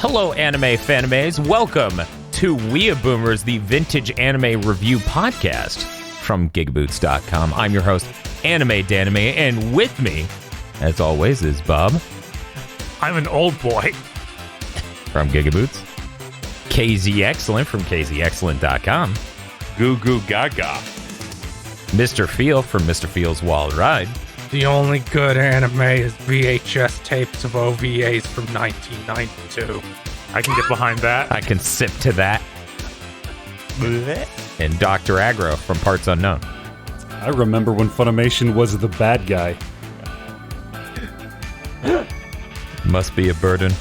Hello, anime fanimes. Welcome to WeeaBoomers, the vintage anime review podcast from GigaBoots.com. I'm your host, Anime Danime, and with me, as always, is Bob. I'm an old boy. From GigaBoots. KZ Excellent from KZExcellent.com. Goo Goo Gaga. Mr. Feel from Mr. Feel's Wild Ride. The only good anime is VHS tapes of OVAs from 1992. I can get behind that. I can sip to that. And Dr. Aggro from Parts Unknown. I remember when Funimation was the bad guy. Must be a burden.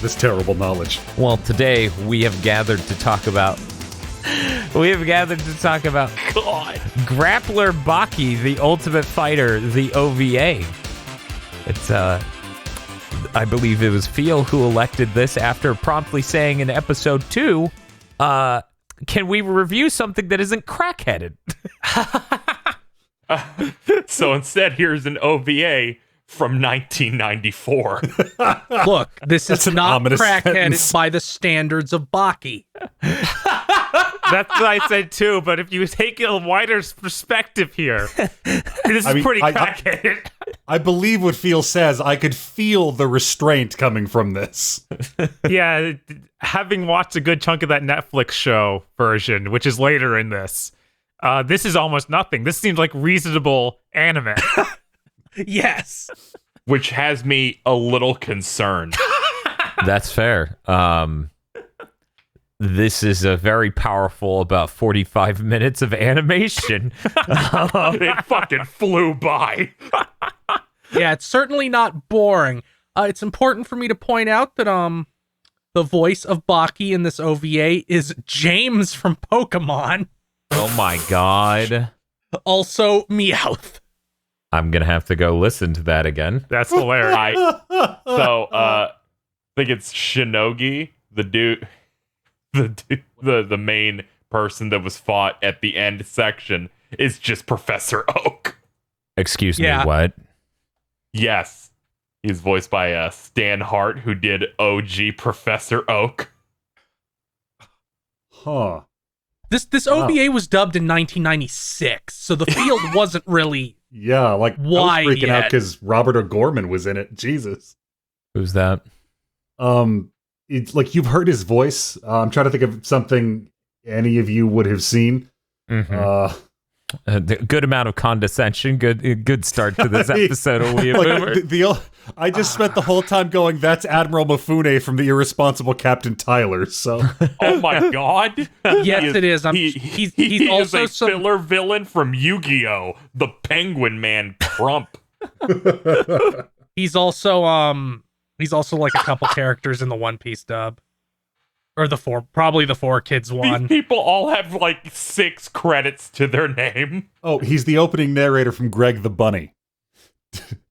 This terrible knowledge. Well, today we have gathered to talk about God. Grappler Baki, the Ultimate Fighter, the OVA. It's I believe it was Feel who elected this after promptly saying in episode 2, can we review something that isn't crackheaded? So instead, here's an OVA from 1994. Look, this is not crackheaded sentence. by the standards of Baki. That's what I said too, but if you take a wider perspective here, this is pretty crackheaded. I believe what Feel says. I could feel the restraint coming from this. Yeah, having watched a good chunk of that Netflix show version, which is later in this is almost nothing. This seems like reasonable anime. Yes. Which has me a little concerned. That's fair. This is a very powerful about 45 minutes of animation. It fucking flew by. Yeah, it's certainly not boring. It's important for me to point out that the voice of Baki in this OVA is James from Pokemon. Oh my god. Also Meowth. I'm gonna have to go listen to that again. That's hilarious. I think it's Shinogi, the main person that was fought at the end section is just Professor Oak. Excuse Yeah. me, what? Yes. He's voiced by Stan Hart, who did OG Professor Oak. Huh. This OVA was dubbed in 1996, so the field wasn't really Yeah, like, wide I was freaking out yet. because Robert O'Gorman was in it. Jesus. Who's that? It's like, you've heard his voice. I'm trying to think of something any of you would have seen. Mm-hmm. Good amount of condescension. Good start to this episode of WeeaBoomers. I just spent the whole time going, that's Admiral Mifune from the Irresponsible Captain Tyler, so... Oh my god. Yes, it is. He's also is a filler villain from Yu-Gi-Oh! The Penguin Man Crump. He's also like a couple characters in the One Piece dub. Or probably the 4 Kids one. These people all have like 6 credits to their name. Oh, he's the opening narrator from Greg the Bunny.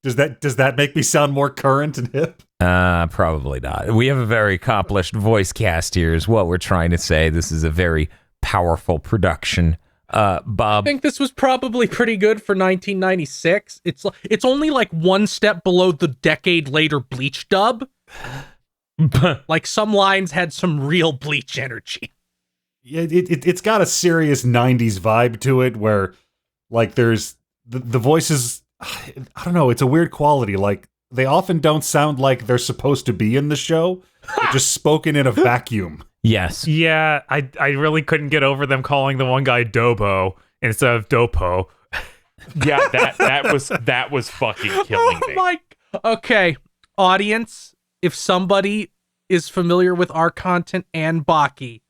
Does that make me sound more current and hip? Probably not. We have a very accomplished voice cast here is what we're trying to say. This is a very powerful production. Bob? I think this was probably pretty good for 1996. It's only like one step below the decade later Bleach dub. Like some lines had some real Bleach energy. Yeah, it's got a serious 90s vibe to it where, like, there's the voices, I don't know, it's a weird quality. Like, they often don't sound like they're supposed to be in the show. They're just spoken in a vacuum. Yes. Yeah, I really couldn't get over them calling the one guy Dobo instead of Dopo. Yeah, that was fucking killing me. Okay, audience, if somebody is familiar with our content and Baki,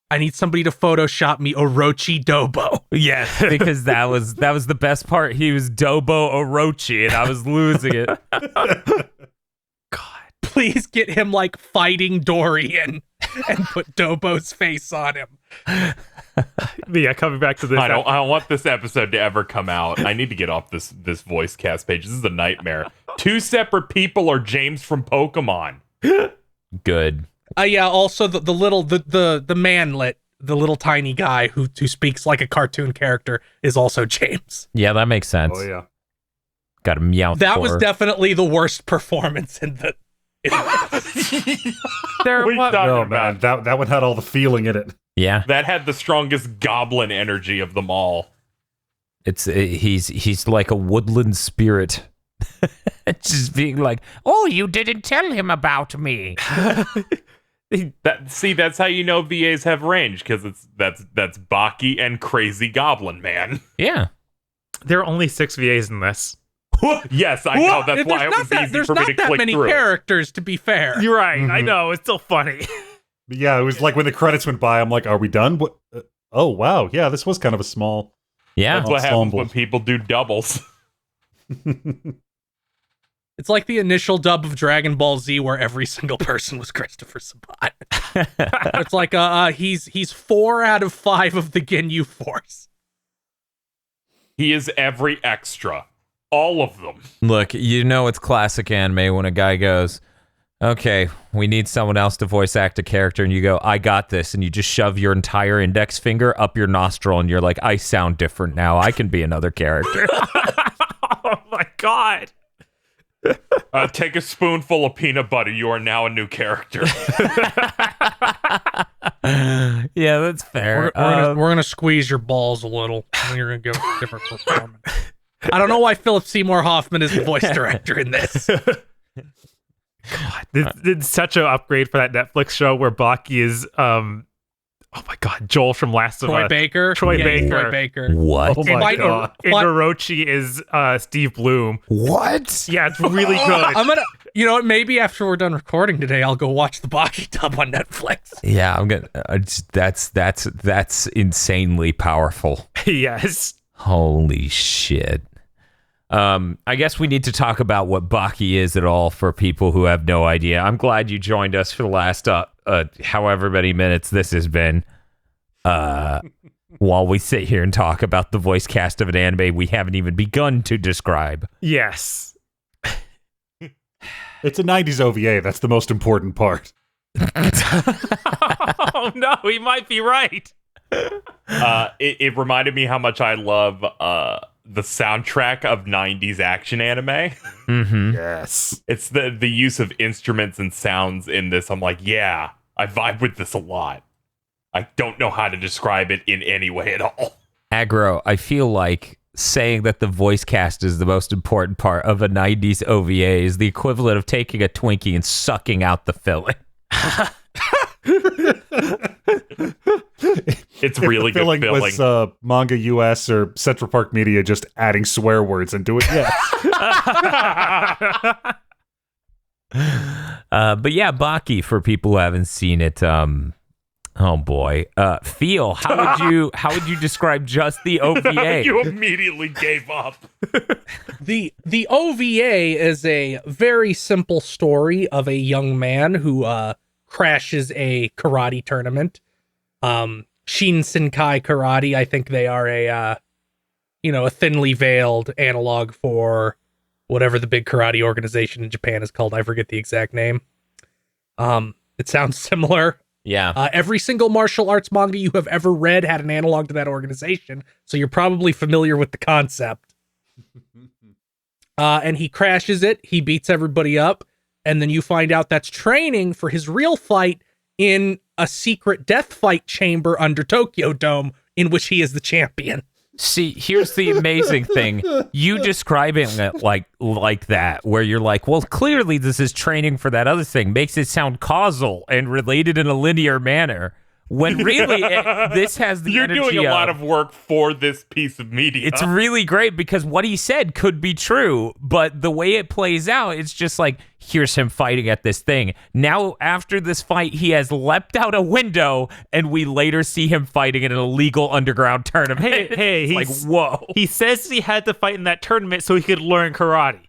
I need somebody to Photoshop me Orochi Dobo. Yeah, because that was the best part. He was Dobo Orochi, and I was losing it. God, please get him like fighting Dorian and put Dobo's face on him. Yeah, coming back to this. I don't want this episode to ever come out. I need to get off this voice cast page. This is a nightmare. 2 separate people are James from Pokemon. Good. Yeah, also the manlet, the little tiny guy who speaks like a cartoon character is also James. Yeah, that makes sense. Oh, yeah. Got a meow. That was definitely the worst performance in There, What are you what? talking No, about? man, that one had all the feeling in it. Yeah, That had the strongest goblin energy of them all. he's like a woodland spirit. Just being like, oh, you didn't tell him about me. That's how you know VAs have range, because that's Baki and Crazy Goblin Man. Yeah. There are only 6 VAs in this. Yes, I know. That's why it was easy There's for me not to that click many through. characters, to be fair. You're right. I know. It's still funny. But yeah, it was like when the credits went by, I'm like, are we done? What? Oh, wow. Yeah, this was kind of a small... Yeah. That's what happens ensemble. when people do doubles. It's like the initial dub of Dragon Ball Z where every single person was Christopher Sabat. It's like he's 4 out of 5 of the Ginyu Force. He is every extra. All of them. Look, you know it's classic anime when a guy goes, okay, we need someone else to voice act a character, and you go, I got this, and you just shove your entire index finger up your nostril, and you're like, I sound different now. I can be another character. Oh my god. Take a spoonful of peanut butter. You are now a new character. Yeah, that's fair. We're gonna squeeze your balls a little, and you're gonna give a different performance. I don't know why Philip Seymour Hoffman is the voice director in this. It's such an upgrade for that Netflix show where Baki is, oh my god, Joel from Last of Troy Us. Baker. Troy Yeah, Baker. Troy Baker. What? Oh my Why- god. And Orochi is Steve Bloom. What? Yeah, it's really good. I'm gonna, you know what? Maybe after we're done recording today, I'll go watch the Baki dub on Netflix. Yeah, I'm gonna. That's insanely powerful. Yes. Holy shit. I guess we need to talk about what Baki is at all for people who have no idea. I'm glad you joined us for the last however many minutes this has been. While we sit here and talk about the voice cast of an anime we haven't even begun to describe. Yes. It's a 90s OVA. That's the most important part. Oh no, he might be right. It reminded me how much I love the soundtrack of 90s action anime. Mm-hmm. Yes. It's the use of instruments and sounds in this. I'm like, yeah, I vibe with this a lot. I don't know how to describe it in any way at all. Aggro, I feel like saying that the voice cast is the most important part of a 90s OVA is the equivalent of taking a Twinkie and sucking out the filling. It's really good filling. Was Manga US or Central Park Media just adding swear words into it? Yes. But yeah, Baki, for people who haven't seen it, oh boy. Feel, how would you describe just the OVA? You immediately gave up. The OVA is a very simple story of a young man who crashes a karate tournament. Shin Senkai Karate. I think they are a thinly veiled analog for whatever the big karate organization in Japan is called. I forget the exact name. It sounds similar. Yeah. Every single martial arts manga you have ever read had an analog to that organization, so you're probably familiar with the concept. And he crashes it, he beats everybody up, and then you find out that's training for his real fight in a secret death fight chamber under Tokyo Dome, in which he is the champion. See, here's the amazing thing. You describing it like that, where you're like, well, clearly this is training for that other thing, makes it sound causal and related in a linear manner. When really, this has the You're energy doing a lot of work for this piece of media. It's really great because what he said could be true, but the way it plays out, it's just like, here's him fighting at this thing. Now, after this fight, he has leapt out a window, and we later see him fighting in an illegal underground tournament. Hey, It's like, he's- whoa. He says he had to fight in that tournament so he could learn karate.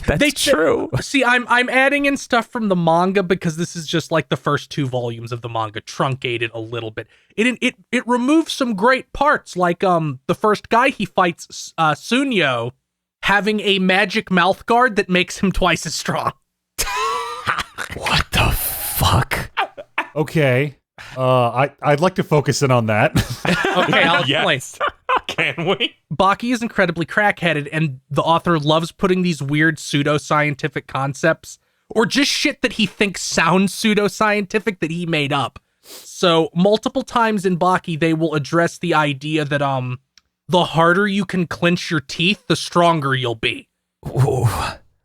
That's true. See, I'm adding in stuff from the manga because this is just like the first 2 volumes of the manga, truncated a little bit. It removes some great parts, like the first guy he fights, Sunyo, having a magic mouth guard that makes him twice as strong. What the fuck? Okay. I'd like to focus in on that. Okay, I'll explain. Yes. Can we? Baki is incredibly crackheaded, and the author loves putting these weird pseudo-scientific concepts or just shit that he thinks sounds pseudoscientific that he made up. So multiple times in Baki, they will address the idea that the harder you can clench your teeth, the stronger you'll be. Ooh.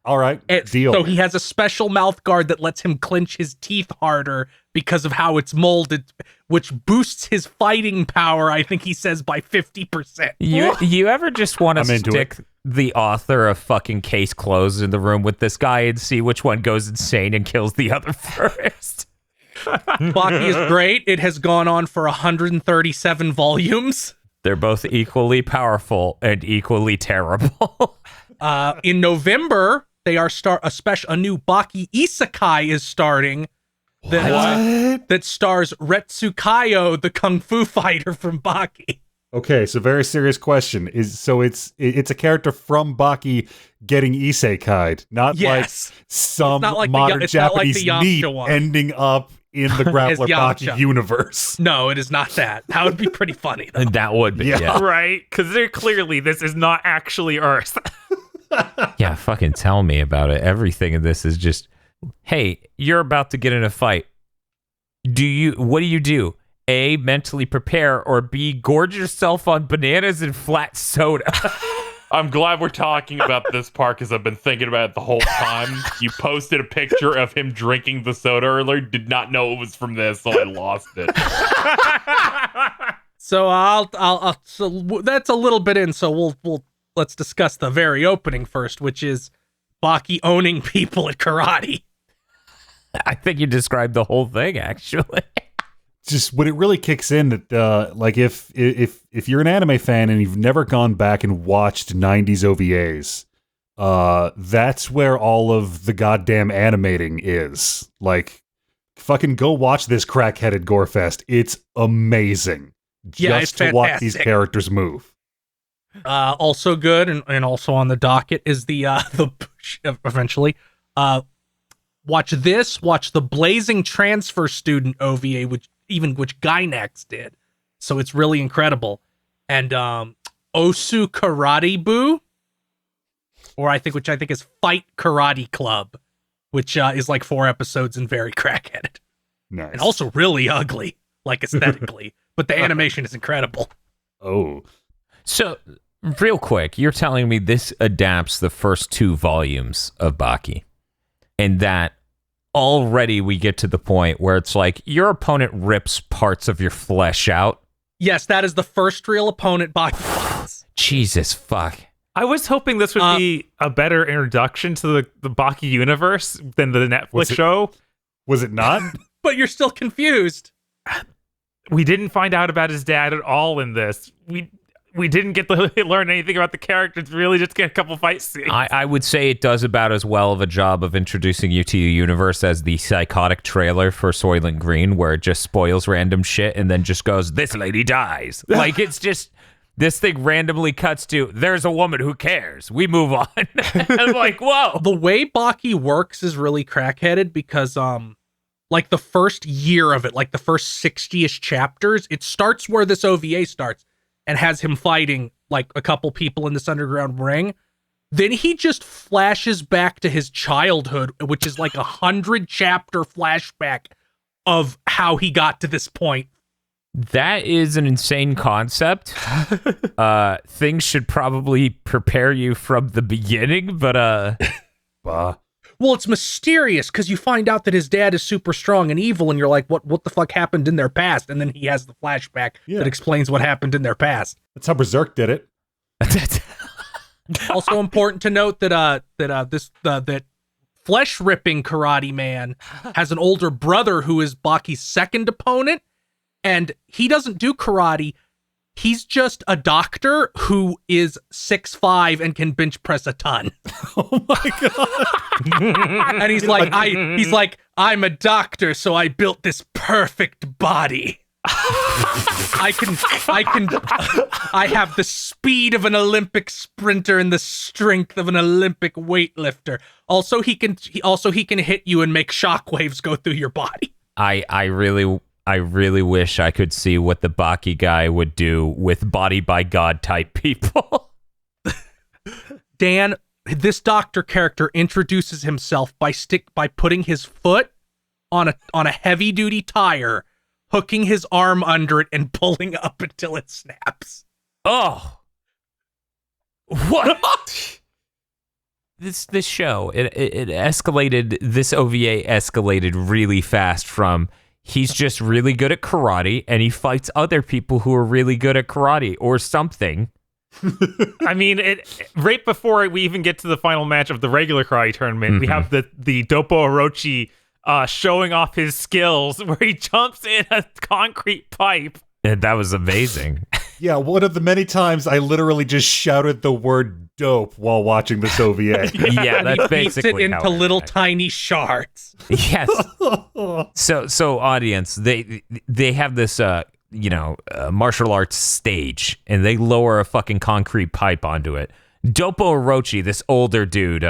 All right, deal. So he has a special mouth guard that lets him clench his teeth harder because of how it's molded, which boosts his fighting power, I think he says, by 50%. You ever just want to I'm into stick the author of fucking Case Closed in the room with this guy and see which one goes insane and kills the other first? Baki is great. It has gone on for 137 volumes. They're both equally powerful and equally terrible. In November, they are a new Baki Isekai is starting that stars Retsukayo, the kung fu fighter from Baki. Okay, so very serious question. It's a character from Baki getting isekai'd, not Yes. like some It's not like modern it's not like Japanese the Yamcha meat one. ending up in the Grappler Yamcha. Baki universe. No, it is not that. That would be pretty funny, though. That would be, Yeah. yeah. Right? Because they're clearly, this is not actually Earth. Yeah, fucking tell me about it. Everything in this is just, hey, you're about to get in a fight. What do you do? A, mentally prepare, or B, gorge yourself on bananas and flat soda. I'm glad we're talking about this part because I've been thinking about it the whole time. You posted a picture of him drinking the soda earlier. Did not know it was from this, so I lost it. So so that's a little bit in. So let's discuss the very opening first, which is Baki owning people at karate. I think you described the whole thing, actually. Just when it really kicks in that like if you're an anime fan and you've never gone back and watched 90s OVAs, that's where all of the goddamn animating is. Like, fucking go watch this crackheaded gore fest. It's amazing. Yeah, it's to watch these fantastic. characters move. Also good and also on the docket is the eventually. Watch the Blazing Transfer Student OVA, which Gainax did. So it's really incredible. And Osu Karate Bu, which I think is Fight Karate Club, which is like 4 episodes and very crackheaded. Nice. And also really ugly, like aesthetically. But the animation is incredible. Oh. So, real quick, you're telling me this adapts the first 2 volumes of Baki, and that already we get to the point where it's like your opponent rips parts of your flesh out. Yes, that is the first real opponent Baki fights. Jesus fuck. I was hoping this would be a better introduction to the Baki universe than the Netflix show. Was it not? But you're still confused. We didn't find out about his dad at all in this. We didn't get to learn anything about the characters. Really, just get a couple fight scenes. I would say it does about as well of a job of introducing you to the universe as the psychotic trailer for Soylent Green, where it just spoils random shit and then just goes, this lady dies. Like, it's just, this thing randomly cuts to, there's a woman who cares. We move on. I'm like, whoa. The way Baki works is really crackheaded because, like the first year of it, like the first 60-ish chapters, it starts where this OVA starts and has him fighting like a couple people in this underground ring. Then he just flashes back to his childhood, which is like 100-chapter flashback of how he got to this point. That is an insane concept. Things should probably prepare you from the beginning, but Bah. Well, it's mysterious because you find out that his dad is super strong and evil, and you're like, what the fuck happened in their past? And then he has the flashback that explains what happened in their past. That's how Berserk did it. Also important to note that that flesh ripping karate man has an older brother who is Baki's second opponent, and he doesn't do karate. He's just a doctor who is 6'5" and can bench press a ton. Oh my god. And he's like, I'm a doctor, so I built this perfect body. I have the speed of an Olympic sprinter and the strength of an Olympic weightlifter. Also, he can hit you and make shockwaves go through your body. I really wish I could see what the Baki guy would do with body by God type people. Dan, this doctor character introduces himself by putting his foot on a heavy duty tire, hooking his arm under it and pulling up until it snaps. Oh, what? This show it escalated. This OVA escalated really fast from he's just really good at karate and he fights other people who are really good at karate or something. I mean, right before we even get to the final match of the regular karate tournament, we have the Dopo Orochi showing off his skills where he jumps in a concrete pipe. And that was amazing. Yeah, one of the many times I literally just shouted the word dope while watching this OVA. Yeah, that's Beats basically it how into little went. tiny shards. Yes. So audience, they have this martial arts stage, and they lower a fucking concrete pipe onto it. Dopo Orochi, this older dude.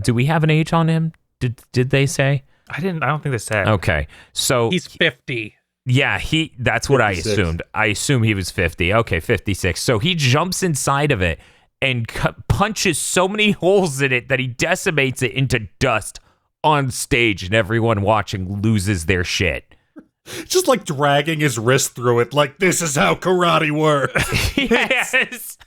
Do we have an age on him? Did they say? I don't think they said. Okay, so He's 50. yeah, that's what 56. I assumed. I assume he was 50. Okay, 56. So he jumps inside of it and punches so many holes in it that he decimates it into dust on stage, and everyone watching loses their shit. Just like dragging his wrist through it, like this is how karate works. Yes.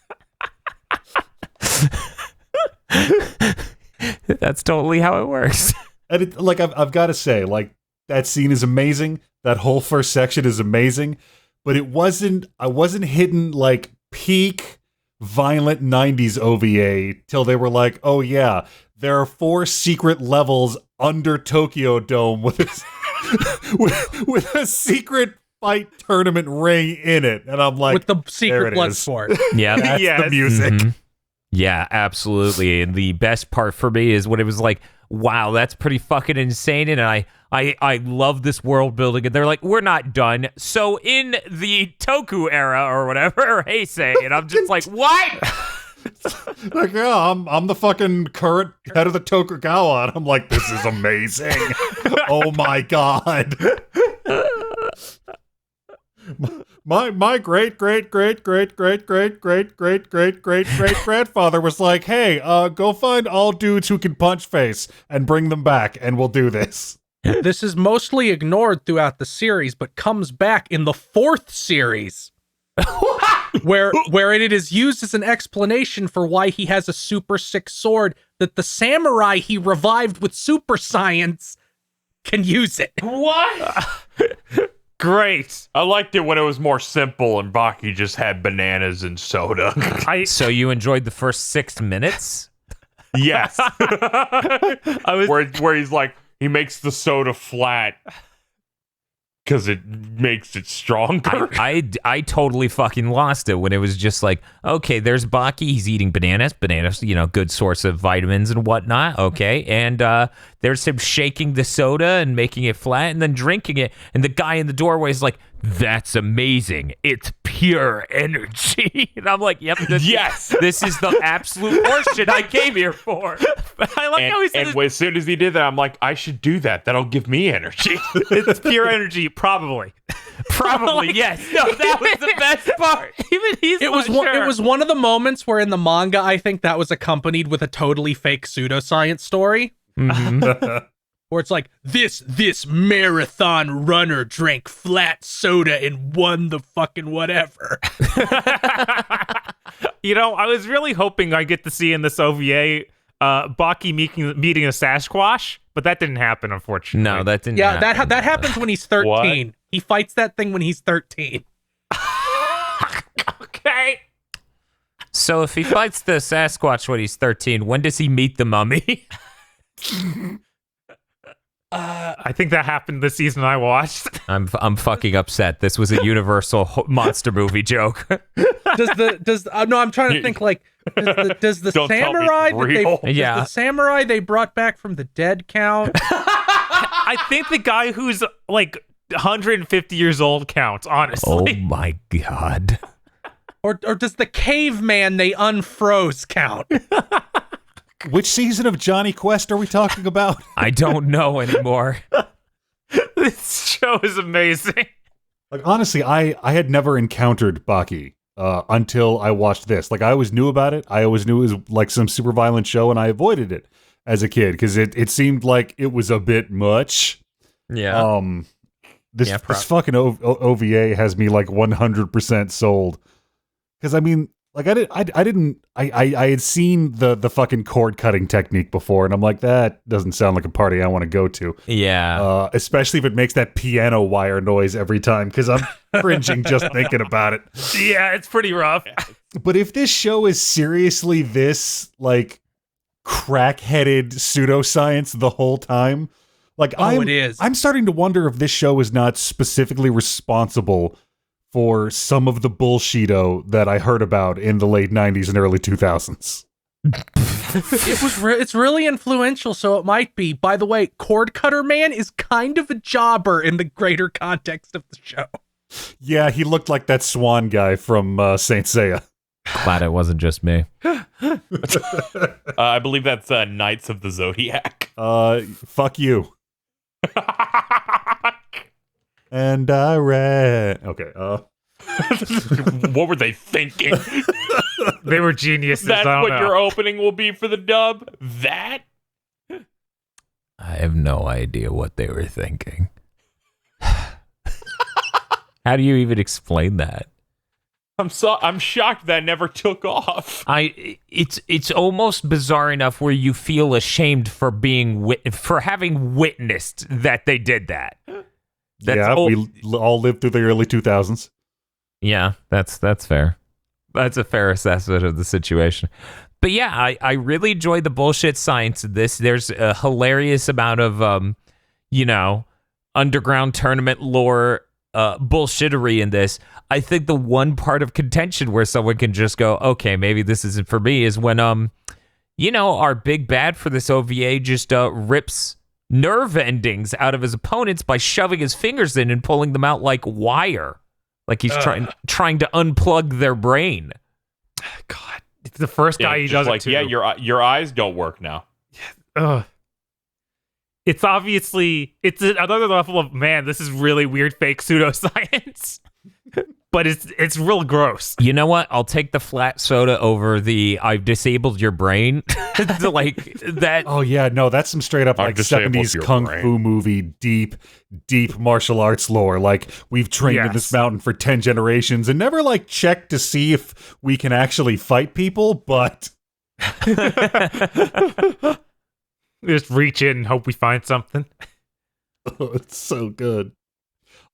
That's totally how it works. And I've got to say, like, that scene is amazing. That whole first section is amazing, but I wasn't hitting like peak violent 90s OVA till they were like, oh yeah, there are 4 secret levels under Tokyo Dome with with a secret fight tournament ring in it. And I'm like, With the there secret it blood is. sport. Yeah. That's Yes. the music. Mhm. Yeah, absolutely. And the best part for me is when it was like, wow, that's pretty fucking insane. And I love this world building. And they're like, we're not done. So in the Toku era or whatever, or Heisei, and I'm just like, what? Like, yeah, I'm the fucking current head of the Tokugawa. And I'm like, this is amazing. Oh my god. My great grandfather was like, hey, go find all dudes who can punch face and bring them back, and we'll do this. This is mostly ignored throughout the series, but comes back in the 4th series. where it is used as an explanation for why he has a super sick sword that the samurai he revived with super science can use it. What? Great. I liked it when it was more simple and Baki just had bananas and soda. So you enjoyed the first 6 minutes? Yes. I was where he's like, he makes the soda flat because it makes it stronger. I totally fucking lost it when it was just like, okay, there's Baki, he's eating bananas, good source of vitamins and whatnot, okay, and there's him shaking the soda and making it flat and then drinking it, and the guy in the doorway is like, that's amazing, it's pure energy. And I'm like, yep, Yes. this is the absolute horseshit I came here for. I like how he said And as soon as he did that, I'm like, I should do that. That'll give me energy. it's pure energy, probably. Probably, yes. No, that was the best part. Even he's It was it was one of the moments where in the manga I think that was accompanied with a totally fake pseudoscience story. Where it's like, this marathon runner drank flat soda and won the fucking whatever. I was really hoping I get to see in this OVA Baki meeting a Sasquatch, but that didn't happen, unfortunately. No, that didn't Yeah, happen. that happens when he's 13. What? He fights that thing when he's 13. Okay. So if he fights the Sasquatch when he's 13, when does he meet the mummy? I think that happened this season I watched. I'm fucking upset. This was a Universal monster movie joke. I'm trying to think like does the Don't tell me samurai it's that they real. does Yeah. the samurai they brought back from the dead count? I think the guy who's like 150 years old counts, Oh honestly. my god. Or does the caveman they unfroze count? Which season of Johnny Quest are we talking about? I don't know anymore. This show is amazing. Like, honestly, I had never encountered Baki until I watched this. Like, I always knew about it. I always knew it was like some super violent show, and I avoided it as a kid because it seemed like it was a bit much. Yeah. This fucking OVA has me like 100% sold. Because I mean, like I had seen the fucking cord cutting technique before, and I'm like, that doesn't sound like a party I want to go to. Yeah. Especially if it makes that piano wire noise every time, because I'm cringing just thinking about it. Yeah, it's pretty rough. But if this show is seriously this like crack-headed pseudoscience the whole time, like it is. I'm starting to wonder if this show is not specifically responsible for some of the bullshito that I heard about in the late 90s and early 2000s. It's really influential, so it might be. By the way, Cord Cutter Man is kind of a jobber in the greater context of the show. Yeah, he looked like that swan guy from Saint Seiya. Glad it wasn't just me. I believe that's Knights of the Zodiac. Fuck you. And I read. Okay. What were they thinking? They were geniuses. That's what your opening will be for the dub? That? I have no idea what they were thinking. How do you even explain that? I'm shocked that never took off. It's almost bizarre enough where you feel ashamed for for having witnessed that they did that. We all lived through the early 2000s. Yeah, that's fair. That's a fair assessment of the situation. But yeah, I really enjoyed the bullshit science of this. There's a hilarious amount of underground tournament lore bullshittery in this. I think the one part of contention where someone can just go, okay, maybe this isn't for me, is when our big bad for this OVA just rips nerve endings out of his opponents by shoving his fingers in and pulling them out like wire, like he's trying to unplug their brain. God, it's the first guy he does like, it to. Yeah, your eyes don't work now. It's obviously another level of, man, this is really weird fake pseudoscience. But it's real gross. You know what? I'll take the flat soda over the I've disabled your brain. Like that. Oh yeah, no, that's some straight up like 70s kung fu movie, deep martial arts lore. Like, we've trained in this mountain for 10 generations and never like checked to see if we can actually fight people, but just reach in and hope we find something. Oh, it's so good.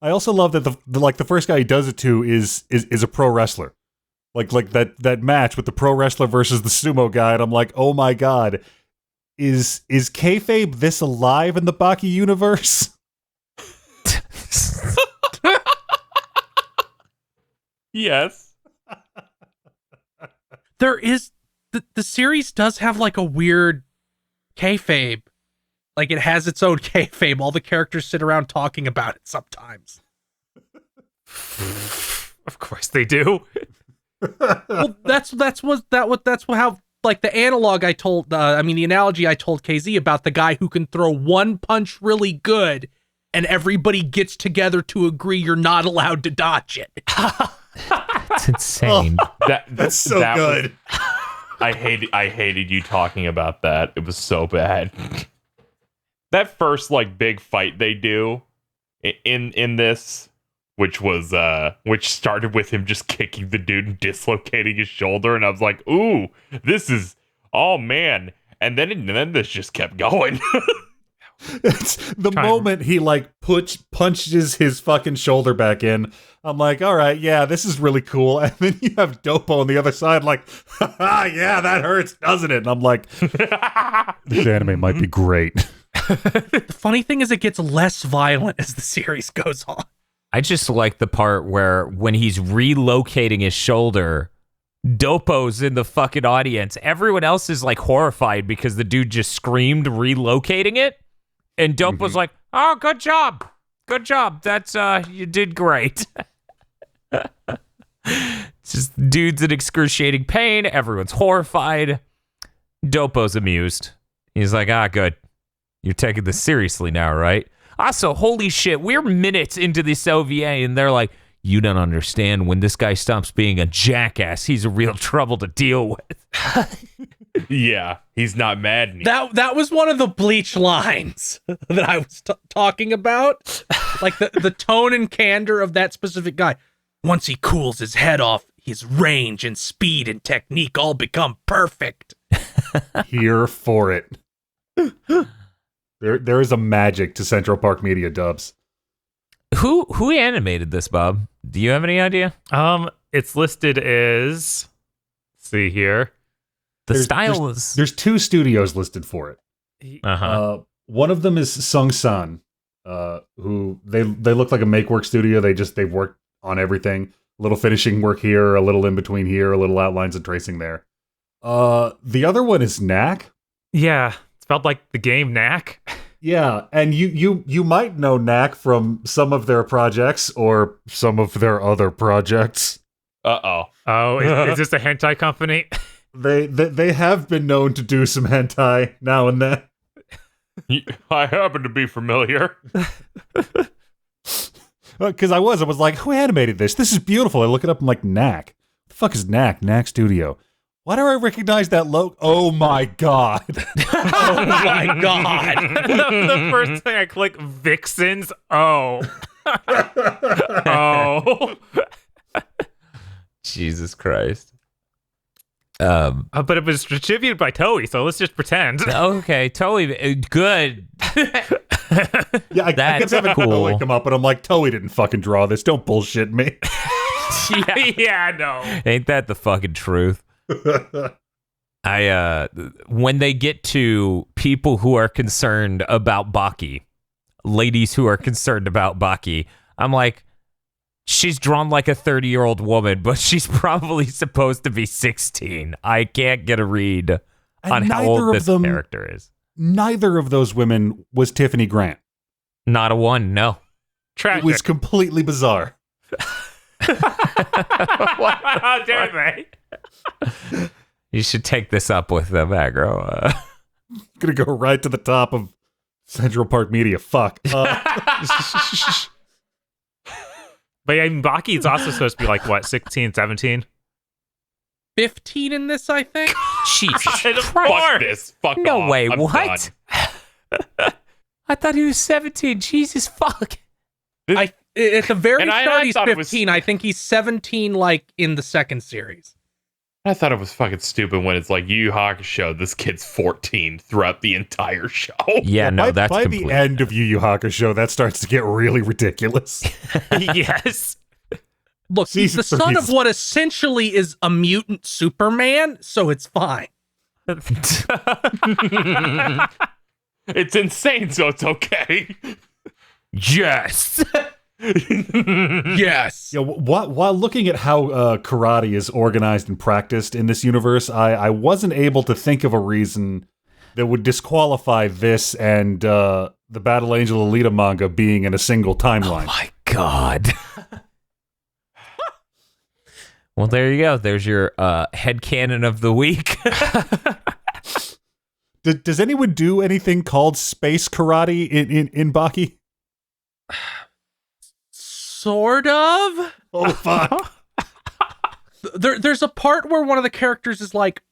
I also love that the first guy he does it to is a pro wrestler, like that match with the pro wrestler versus the sumo guy, and I'm like, oh my god, is kayfabe this alive in the Baki universe? Yes. There is the series does have like a weird kayfabe. Like, it has its own kayfabe. All the characters sit around talking about it sometimes. Of course they do. Well, that's how, like, the analog I told, the analogy I told KZ about the guy who can throw one punch really good, and everybody gets together to agree you're not allowed to dodge it. It's insane. That's so good. I hated you talking about that. It was so bad. That first like big fight they do in this, which started with him just kicking the dude and dislocating his shoulder, and I was like, ooh, this is, oh man, and then this just kept going. It's the moment he like punches his fucking shoulder back in. I'm like, all right, yeah, this is really cool. And then you have Dopo on the other side, like, haha, yeah, that hurts, doesn't it? And I'm like, this anime might be great. The funny thing is, it gets less violent as the series goes on. I just like the part where when he's relocating his shoulder, Dopo's in the fucking audience. Everyone else is like horrified because the dude just screamed relocating it. And Dopo's like, oh, good job. Good job. That's, you did great. It's just dude's in excruciating pain. Everyone's horrified. Dopo's amused. He's like, good. You're taking this seriously now, right? Also, holy shit, we're minutes into this OVA, and they're like, You don't understand. When this guy stops being a jackass, he's a real trouble to deal with. Yeah, he's not mad anymore. That was one of the Bleach lines that I was talking about. Like the tone and candor of that specific guy. Once he cools his head off, his range and speed and technique all become perfect. Here for it. There is a magic to Central Park Media dubs. Who animated this, Bob? Do you have any idea? It's listed as, let's see here. There's 2 studios listed for it. One of them is Sung San, who they look like a make-work studio. They've worked on everything. A little finishing work here, a little in between here, a little outlines and tracing there. The other one is Knack. Yeah, it's felt like the game Knack. Yeah, and you might know Knack from some of their projects or some of their other projects. Uh-oh. Oh, is this a hentai company? They have been known to do some hentai now and then. I happen to be familiar. Because I was like, who animated this? This is beautiful. I look it up, I'm like, Knack. What the fuck is Knack? Knack Studio. Why do I recognize that logo? Oh my god. Oh my god. The first thing I click, Vixens. Oh. Oh. Jesus Christ. But it was distributed by Toei, so let's just pretend. Okay, Toei, good. Yeah, I kept having cool. Toei come up, and I'm like, Toei didn't fucking draw this. Don't bullshit me. Yeah, no. Ain't that the fucking truth? When they get to people who are concerned about Baki, ladies who are concerned about Baki, I'm like, she's drawn like a 30-year-old woman, but she's probably supposed to be 16. I can't get a read on how old this character is. Neither of those women was Tiffany Grant. Not a one, no. Tragic. It was completely bizarre. How dare they? You should take this up with them, Aggro. Gonna go right to the top of Central Park Media. Fuck. But I mean, Baki is also supposed to be like, what, 16, 17? 15 in this, I think. Jesus Fuck this. Fuck No off. way, I'm what? done. I thought he was 17. Jesus fuck. At the very And start, he's thought it was- 15. I think he's 17, like, in the second series. I thought it was fucking stupid when it's like Yu Yu Hakusho, this kid's 14 throughout the entire show. Yeah, no, that's by complete. the end of Yu Yu Hakusho, that starts to get really ridiculous. Yes. Look, he's the Season son three of what essentially is a mutant Superman, so it's fine. It's insane, so it's okay. Yes. Yes. Yeah, while looking at how karate is organized and practiced in this universe, I wasn't able to think of a reason that would disqualify this and the Battle Angel Alita manga being in a single timeline. Oh my god. Well, there you go. There's your headcanon of the week. Does anyone do anything called space karate in Baki? Sort of. Oh, fuck. There's a part where one of the characters is like,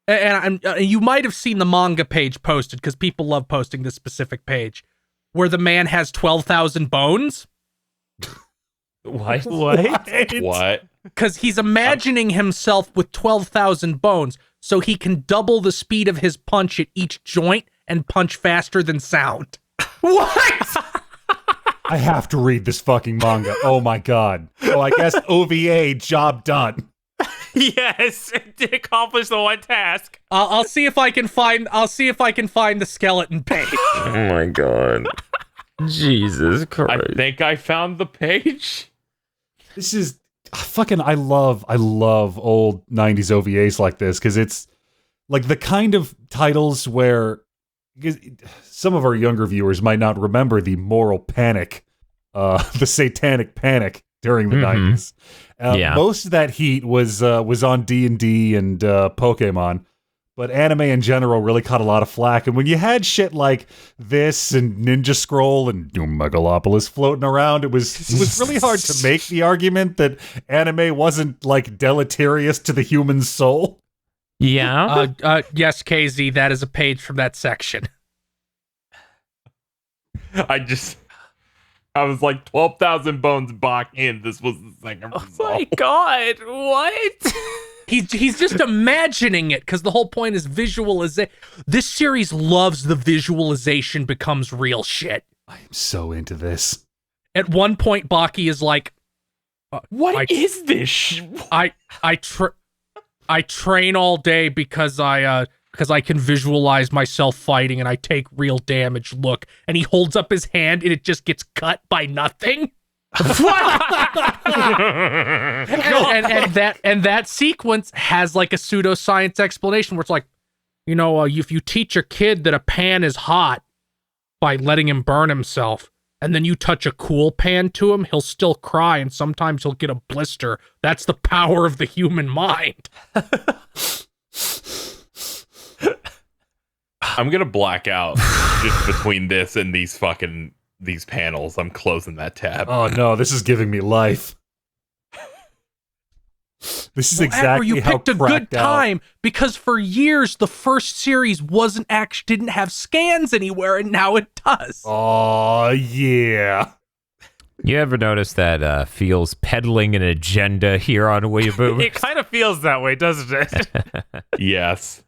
and you might have seen the manga page posted because people love posting this specific page, where the man has 12,000 bones. What? What? Because he's imagining himself with 12,000 bones, so he can double the speed of his punch at each joint and punch faster than sound. What? I have to read this fucking manga. Oh my god. Oh, I guess OVA, job done. Yes, to accomplish the one task. I'll see if I can find. I'll see if I can find the skeleton page. Oh my god. Jesus Christ. I think I found the page. This is fucking I love old 90s OVAs like this because it's like the kind of titles where some of our younger viewers might not remember the moral panic, the satanic panic during the 90s. Yeah. Most of that heat was on D&D and Pokemon, but anime in general really caught a lot of flack. And when you had shit like this and Ninja Scroll and Megalopolis floating around, it was really hard to make the argument that anime wasn't like deleterious to the human soul. Yeah. Yes, KZ, that is a page from that section. I was like 12,000 bones Baki, and this was the second result. Oh my god, what? He's just imagining it because the whole point is visualization. This series loves the visualization becomes real shit. I am so into this. At one point, Baki is like, What is this? I train all day because I can visualize myself fighting and I take real damage. Look, and he holds up his hand and it just gets cut by nothing. and that sequence has like a pseudoscience explanation where it's like, if you teach a kid that a pan is hot by letting him burn himself, and then you touch a cool pan to him, he'll still cry and sometimes he'll get a blister. That's the power of the human mind. I'm gonna black out just between this and these panels. I'm closing that tab. Oh no, this is giving me life. This is exactly you how picked a good time because for years the first series didn't have scans anywhere, and now it does. Oh yeah. You ever notice that Feels peddling an agenda here on WeeaBoomers? It kind of feels that way, doesn't it? Yes.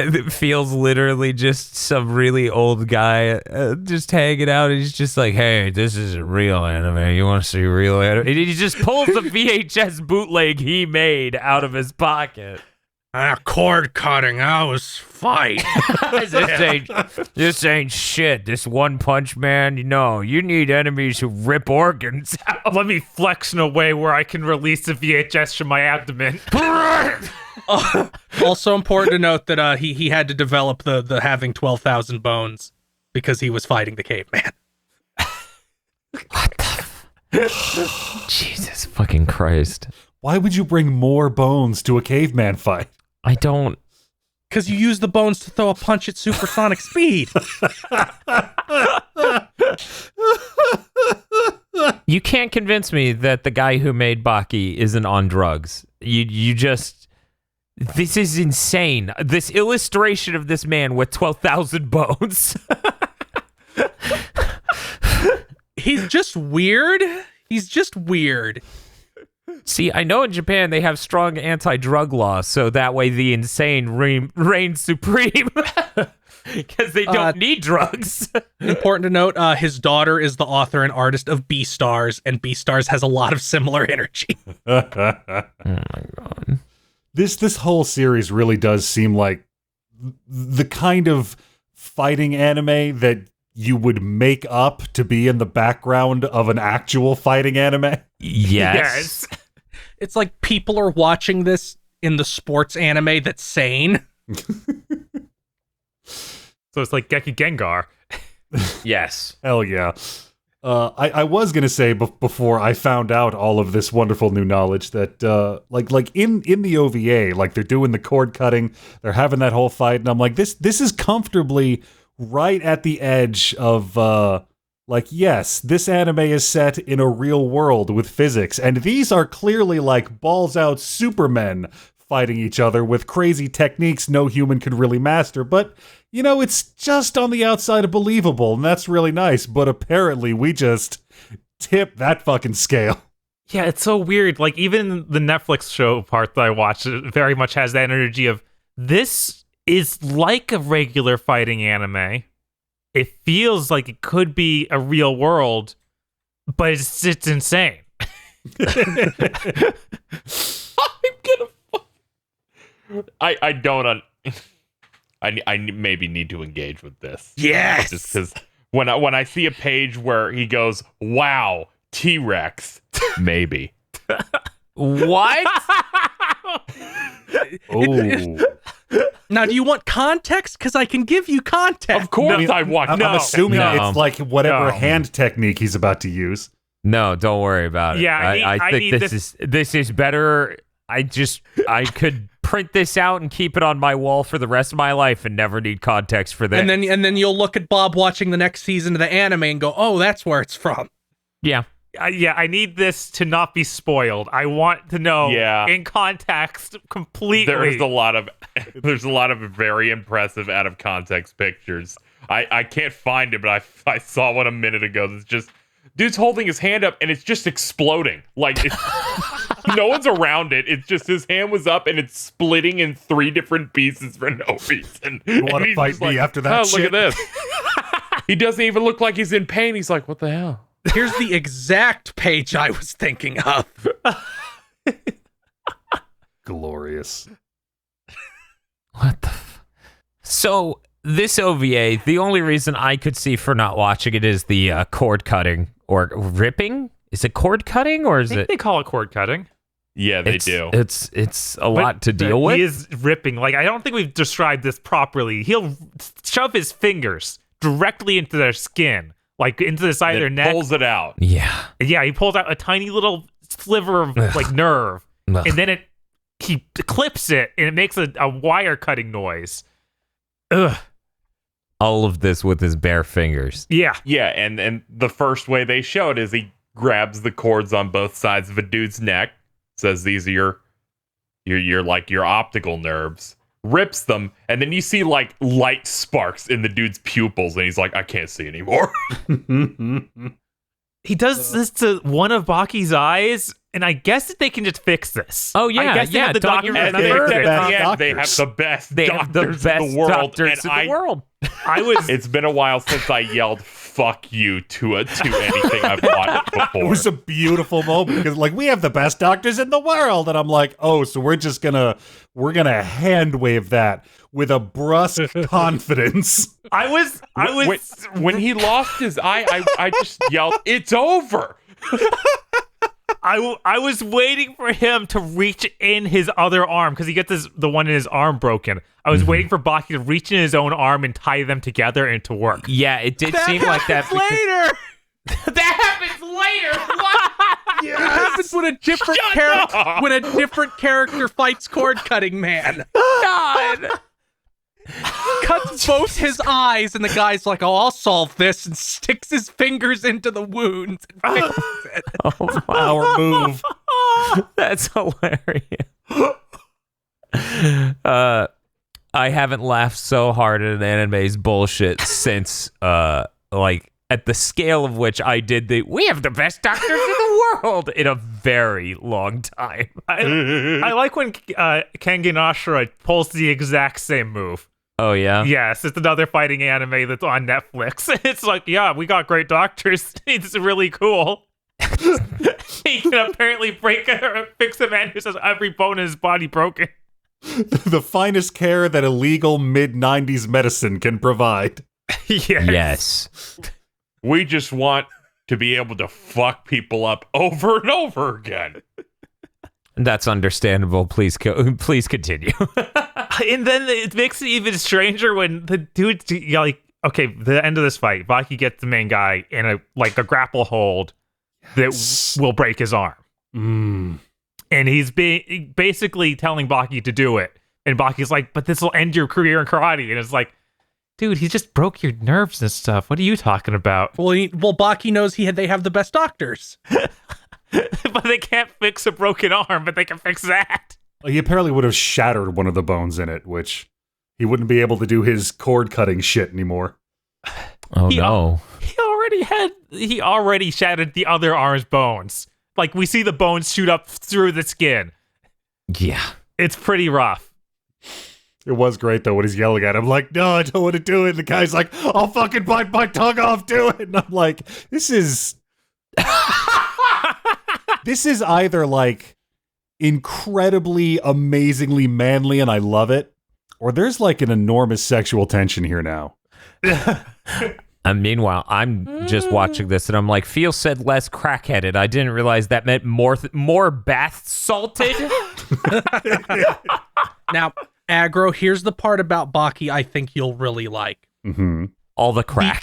It feels literally just some really old guy just hanging out. And he's just like, hey, this isn't real anime. You want to see real anime? And he just pulls the VHS bootleg he made out of his pocket. Cord cutting, I was fight. This ain't shit. This One Punch Man, you need enemies who rip organs out. Let me flex in a way where I can release the VHS from my abdomen. Also important to note that he had to develop the having 12,000 bones because he was fighting the caveman. What the Jesus fucking Christ. Why would you bring more bones to a caveman fight? I don't. Because you use the bones to throw a punch at supersonic speed. You can't convince me that the guy who made Baki isn't on drugs. You just... This is insane. This illustration of this man with 12,000 bones. He's just weird. See, I know in Japan they have strong anti-drug laws, so that way the insane reigns supreme. Because they don't need drugs. Important to note, his daughter is the author and artist of Beastars, and Beastars has a lot of similar energy. Oh my god. This whole series really does seem like the kind of fighting anime that you would make up to be in the background of an actual fighting anime. Yes. It's like people are watching this in the sports anime that's sane. So it's like Geki Gengar. Yes. Hell yeah. I was gonna say before I found out all of this wonderful new knowledge that like in the OVA, like they're doing the cord cutting, they're having that whole fight, and I'm like, this is comfortably right at the edge of like, yes, this anime is set in a real world with physics, and these are clearly like balls out supermen fighting each other with crazy techniques no human could really master, but it's just on the outside of believable, and that's really nice, but apparently we just tip that fucking scale. Yeah, it's so weird. Like, even the Netflix show part that I watched, it very much has that energy of, this is like a regular fighting anime. It feels like it could be a real world, but it's insane. I don't. I maybe need to engage with this. Yes. Just because when I see a page where he goes, "Wow, T-Rex," maybe. What? Oh. Now, do you want context? Because I can give you context. Of course, I want. I'm assuming No. it's like whatever No. hand technique he's about to use. No, don't worry about it. Yeah, I I think need this is better I could print this out and keep it on my wall for the rest of my life and never need context for this. And then you'll look at Bob watching the next season of the anime and go, oh, that's where it's from. Yeah. I need this to not be spoiled. I want to know in context completely. There's a lot of very impressive out of context pictures. I can't find it, but I saw one a minute ago. That's just dude's holding his hand up and it's just exploding. Like no one's around it. It's just his hand was up and it's splitting in 3 different pieces for no reason. You want to fight me after that? Look at this. He doesn't even look like he's in pain. He's like, what the hell? Here's the exact page I was thinking of. Glorious. What the So, this OVA, the only reason I could see for not watching it is the cord cutting or ripping. Is it cord cutting or is it? They call it cord cutting. Yeah, they do. It's a lot to deal with. He is ripping. Like, I don't think we've described this properly. He'll shove his fingers directly into their skin, like into the side of their neck. Pulls it out. Yeah. Yeah, he pulls out a tiny little sliver of like nerve, and then he clips it, and it makes a wire cutting noise. Ugh. All of this with his bare fingers. Yeah. Yeah, and the first way they show it is he grabs the cords on both sides of a dude's neck, says these are your like your optical nerves, rips them, and then you see like light sparks in the dude's pupils, and he's like, I can't see anymore. He does this to one of Baki's eyes, and I guess that they can just fix this. Oh, yeah, I guess they have the don't you doctor. remember? They have the best They have the doctors best in the world. doctors in the world. It's been a while since I yelled "fuck you" to anything I've watched before. It was a beautiful moment because, like, we have the best doctors in the world, and I'm like, oh, so we're gonna hand wave that with a brusque confidence. I was when he lost his eye, I just yelled, "It's over!" I was waiting for him to reach in his other arm because he gets the one in his arm broken. I was waiting for Baki to reach in his own arm and tie them together and to work. Yeah, it did seem like that. Later. That happens later. What? It happens when a different character fights cord cutting man. God. Cuts both his eyes, and the guy's like, "Oh, I'll solve this," and sticks his fingers into the wounds and fixes it. Oh, Our move. That's hilarious. I haven't laughed so hard at an anime's bullshit since, like, at the scale of which I did we have the best doctors in the world in a very long time. I like when Kengan Ashura pulls the exact same move. Oh, yeah? Yes, it's another fighting anime that's on Netflix. It's like, yeah, we got great doctors. It's really cool. He can apparently fix a man who has every bone in his body broken. The finest care that illegal mid-90s medicine can provide. Yes. We just want to be able to fuck people up over and over again. That's understandable. Please continue. And then it makes it even stranger when the dude, like, okay, the end of this fight, Baki gets the main guy in a grapple hold that will break his arm. And he's basically telling Baki to do it. And Baki's like, but this will end your career in karate. And it's like, dude, he just broke your nerves and stuff. What are you talking about? Well, Baki knows they have the best doctors. But they can't fix a broken arm, but they can fix that. He apparently would have shattered one of the bones in it, which he wouldn't be able to do his cord cutting shit anymore. Oh, no. He already shattered the other arm's bones. Like, we see the bones shoot up through the skin. Yeah. It's pretty rough. It was great, though, when he's yelling at him, like, no, I don't want to do it. And the guy's like, I'll fucking bite my tongue off, do it. And I'm like, this is... This is either, like, incredibly, amazingly manly, and I love it, or there's, like, an enormous sexual tension here now. And meanwhile, I'm just watching this, and I'm like, Feel said less crackheaded. I didn't realize that meant more bath salted. Now, Aggro, here's the part about Baki I think you'll really like. Mm-hmm. All the crack.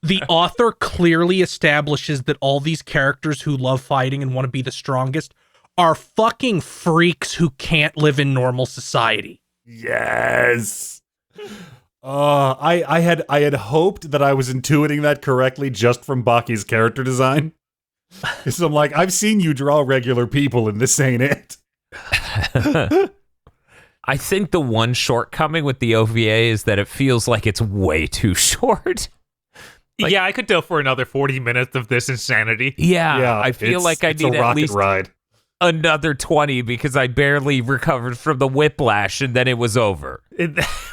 The author clearly establishes that all these characters who love fighting and want to be the strongest are fucking freaks who can't live in normal society. Yes. I had hoped that I was intuiting that correctly just from Baki's character design. Because I'm like, I've seen you draw regular people, and this ain't it. I think the one shortcoming with the OVA is that it feels like it's way too short. Like, yeah, I could go for another 40 minutes of this insanity. Yeah, I feel like I it's need a at rocket least ride. another 20 because I barely recovered from the whiplash and then it was over.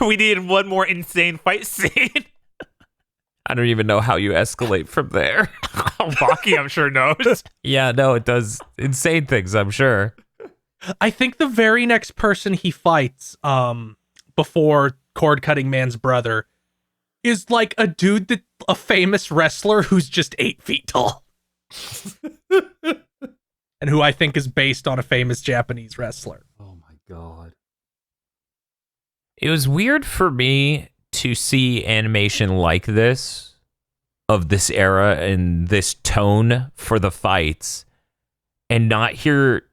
We needed one more insane fight scene. I don't even know how you escalate from there. Baki, I'm sure, knows. Yeah, no, it does insane things, I'm sure. I think the very next person he fights, before Cord Cutting Man's brother, is like a dude a famous wrestler who's just 8 feet tall. And who I think is based on a famous Japanese wrestler. Oh my god. It was weird for me to see animation like this, of this era and this tone for the fights, and not hear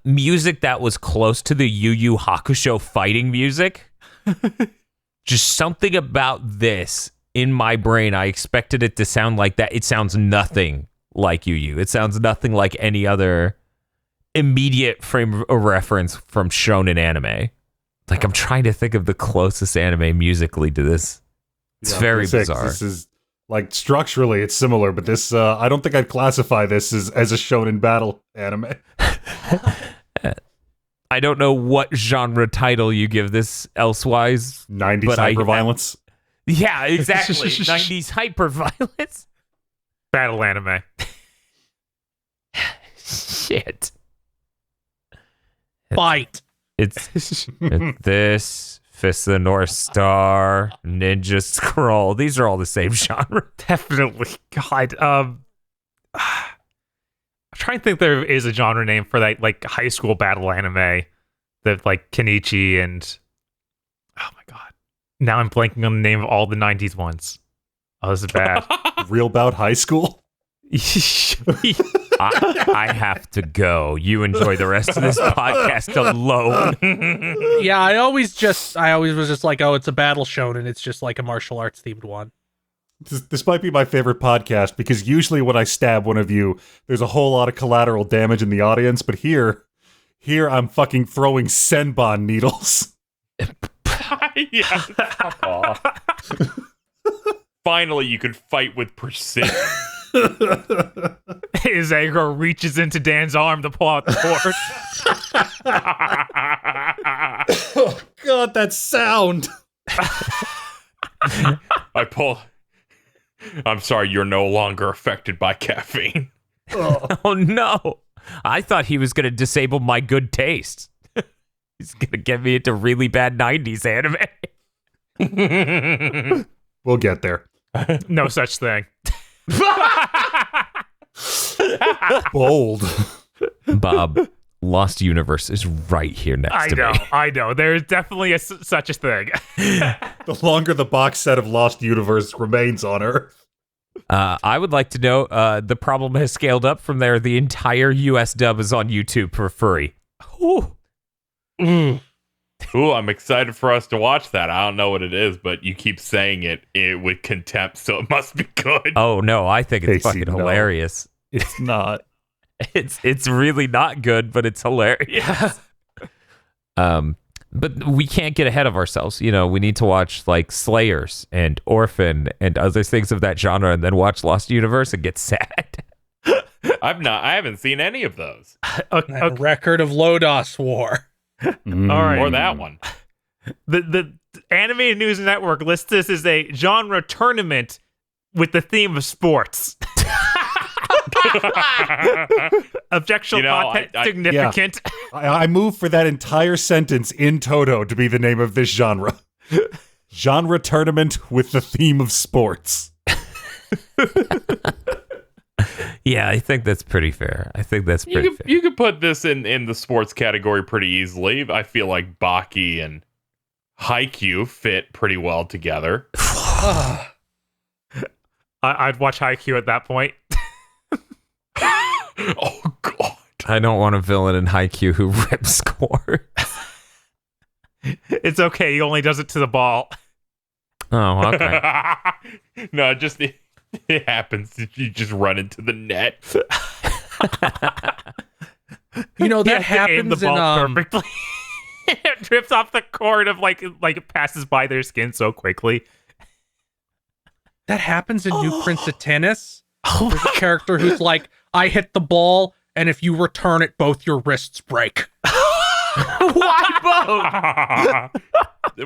music that was close to the Yu Yu Hakusho fighting music. Just something about this in my brain. I expected it to sound like that. It sounds nothing like Yu Yu. It sounds nothing like any other immediate frame of reference from shonen anime. Like, I'm trying to think of the closest anime musically to this. It's very bizarre. This is, like, structurally it's similar, but this, I don't think I'd classify this as a shonen battle anime. I don't know what genre title you give this elsewise. 90s hyperviolence. Yeah, exactly. 90s hyperviolence. Battle anime. Shit. Fight. It's this, Fist of the North Star, Ninja Scroll. These are all the same genre. Definitely. God. I'm trying to think there is a genre name for that, like, high school battle anime. That, like, Kenichi and... Oh my god. Now I'm blanking on the name of all the 90s ones. Oh, this is bad. Real Bout High School? I have to go. You enjoy the rest of this podcast alone. Yeah, I always was just like, oh, it's a battle shonen. It's just like a martial arts themed one. This might be my favorite podcast because usually when I stab one of you, there's a whole lot of collateral damage in the audience, but here I'm fucking throwing Senbon needles. Yeah, fuck off. Finally, you can fight with precision. Izagro reaches into Dan's arm to pull out the cord. Oh god, that sound! I'm sorry, you're no longer affected by caffeine. Oh no. I thought he was going to disable my good taste. He's going to get me into really bad 90s anime. We'll get there. No such thing. Bold. Bob, Lost Universe is right here next to me. I know. There's definitely such a thing. The longer the box set of Lost Universe remains on Earth. I would like to know, the problem has scaled up from there. The entire US dub is on YouTube for free. Ooh. Ooh, I'm excited for us to watch that. I don't know what it is, but you keep saying it with contempt, so it must be good. Oh no, I think it's Casey, fucking no. hilarious. It's not. It's really not good, but it's hilarious. But we can't get ahead of ourselves. You know, we need to watch like Slayers and Orphan and other things of that genre, and then watch Lost Universe and get sad. I haven't seen any of those. A record of Lodos War. All right. Or that one. The Animated News Network lists this as a genre tournament with the theme of sports. Objectionable content significant. I move for that entire sentence in toto to be the name of this genre. Genre tournament with the theme of sports. Yeah, I think that's pretty fair. You could put this in the sports category pretty easily. I feel like Baki and Haikyuu fit pretty well together. I'd watch Haikyuu at that point. Oh god. I don't want a villain in Haikyuu who rips core. It's okay. He only does it to the ball. Oh, okay. No, it happens. You just run into the net. You know, that He has to aim happens the ball in perfectly. It drips off the cord of like it passes by their skin so quickly. that happens in New Prince of Tennis. There's a character who's like, I hit the ball, and if you return it, both your wrists break. Why both?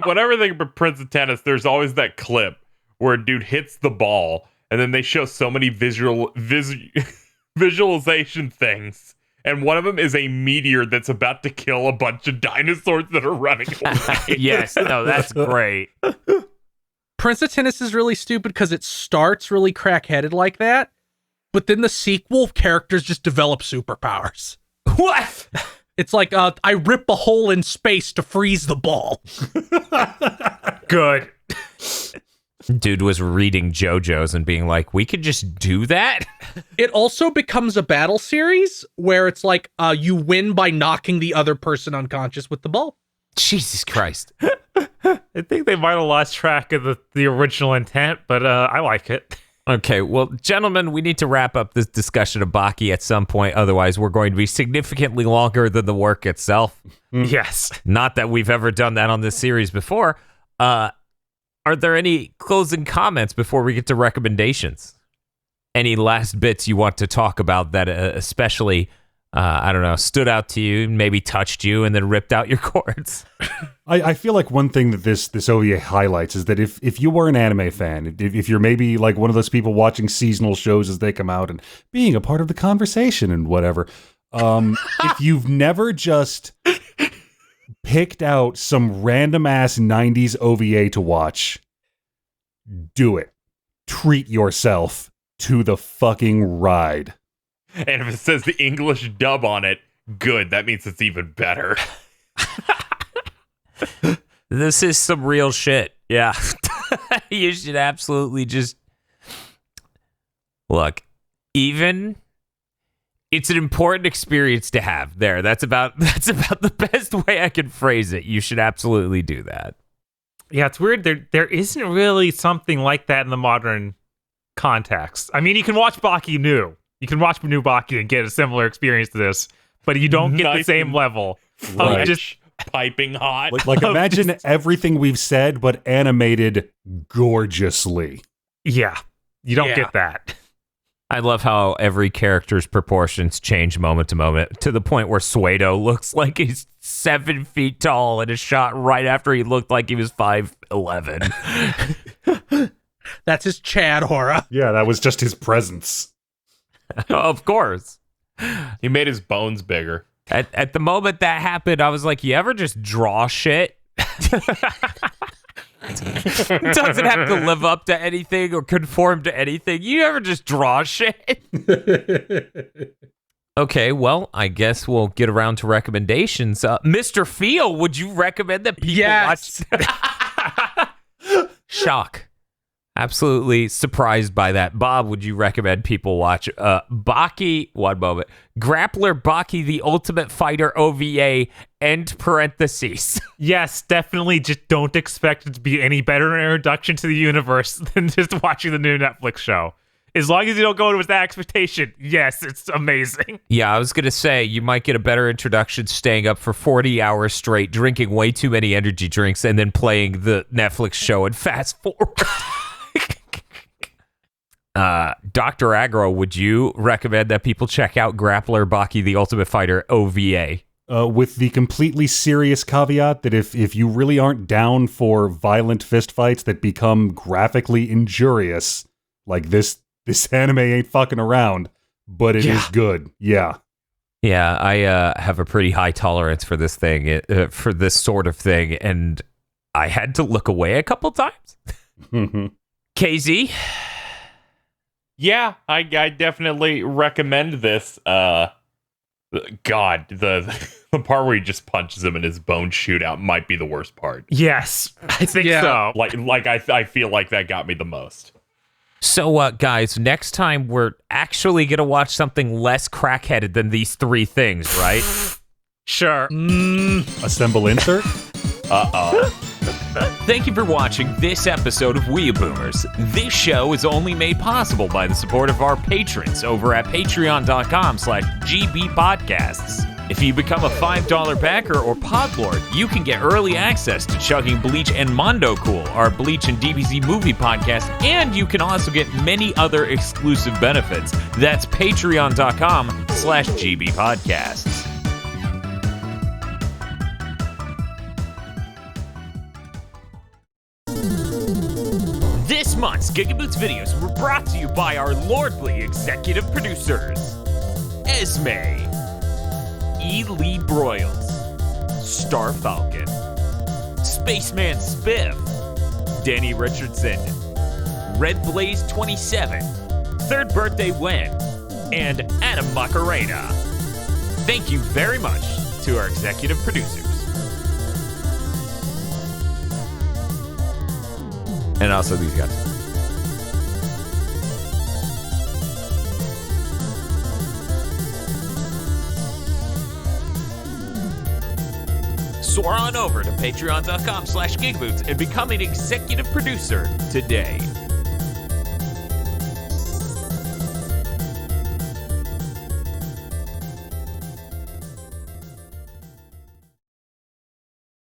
Whenever they think of Prince of Tennis, there's always that clip where a dude hits the ball, and then they show so many visualization things. And one of them is a meteor that's about to kill a bunch of dinosaurs that are running away. Yes, no, that's great. Prince of Tennis is really stupid because it starts really crack-headed like that, but then the sequel characters just develop superpowers. What? It's like, I rip a hole in space to freeze the ball. Good. Dude was reading JoJo's and being like, we could just do that? It also becomes a battle series where it's like, you win by knocking the other person unconscious with the ball. Jesus Christ. I think they might have lost track of the original intent, but I like it. Okay, well, gentlemen, we need to wrap up this discussion of Baki at some point. Otherwise, we're going to be significantly longer than the work itself. Yes. Not that we've ever done that on this series before. Are there any closing comments before we get to recommendations? Any last bits you want to talk about that especially, I don't know, stood out to you, maybe touched you, and then ripped out your cords? I feel like one thing that this OVA highlights is that if you were an anime fan, if you're maybe like one of those people watching seasonal shows as they come out and being a part of the conversation and whatever, if you've never just picked out some random ass 90s OVA to watch, do it. Treat yourself to the fucking ride. And if it says the English dub on it, good. That means it's even better. This is some real shit. Yeah. You should absolutely just look, even it's an important experience to have there. That's about the best way I can phrase it. You should absolutely do that. Yeah, it's weird. There isn't really something like that in the modern context. I mean, you can watch Baki New. You can watch New Baki and get a similar experience to this, but you don't get the same level. Right. Just Piping hot. Like imagine everything we've said, but animated gorgeously. yeah, you don't Yeah. get that. I love how every character's proportions change moment to moment to the point where Suedo looks like he's 7 feet tall and is shot right after he looked like he was 5'11". That's his Chad aura. Yeah, that was just his presence. Of course. He made his bones bigger. At the moment that happened, I was like, you ever just draw shit? It doesn't have to live up to anything or conform to anything. You ever just draw shit? Okay, well, I guess we'll get around to recommendations. Mr. Feel, would you recommend that people Yes. watch? Shock. Absolutely surprised by that. Bob, would you recommend people watch Baki, one moment, Grappler Baki, the Ultimate Fighter OVA, end parentheses? Yes, definitely. Just don't expect it to be any better an introduction to the universe than just watching the new Netflix show. As long as you don't go in with that expectation, yes, it's amazing. Yeah, I was going to say, you might get a better introduction staying up for 40 hours straight, drinking way too many energy drinks, and then playing the Netflix show and fast forward. Dr. Agro, would you recommend that people check out Grappler Baki, the Ultimate Fighter OVA? With the completely serious caveat that if you really aren't down for violent fistfights that become graphically injurious, like this anime ain't fucking around, but it is good. Yeah. Yeah, I have a pretty high tolerance for this thing, for this sort of thing, and I had to look away a couple times. KZ? Yeah, I definitely recommend this. God, the part where he just punches him and his bones shoot out might be the worst part. Yes, I think so. Like I feel like that got me the most. So, guys, next time we're actually going to watch something less crackheaded than these three things, right? Sure. Assemble insert? Thank you for watching this episode of WeeaBoomers. This show is only made possible by the support of our patrons over at patreon.com/gbpodcasts. If you become a $5 backer or podlord, you can get early access to Chugging Bleach and Mondo Cool, our Bleach and DBZ movie podcast, and you can also get many other exclusive benefits. That's patreon.com/gbpodcasts. This month's GigaBoots videos were brought to you by our lordly executive producers, Esme, E. Lee Broyles, Star Falcon, Spaceman Spiff, Danny Richardson, Red Blaze 27, Third Birthday Wen, and Adam Macarena. Thank you very much to our executive producers. And also these guys. Soar on over to patreon.com/GigaBoots and become an executive producer today.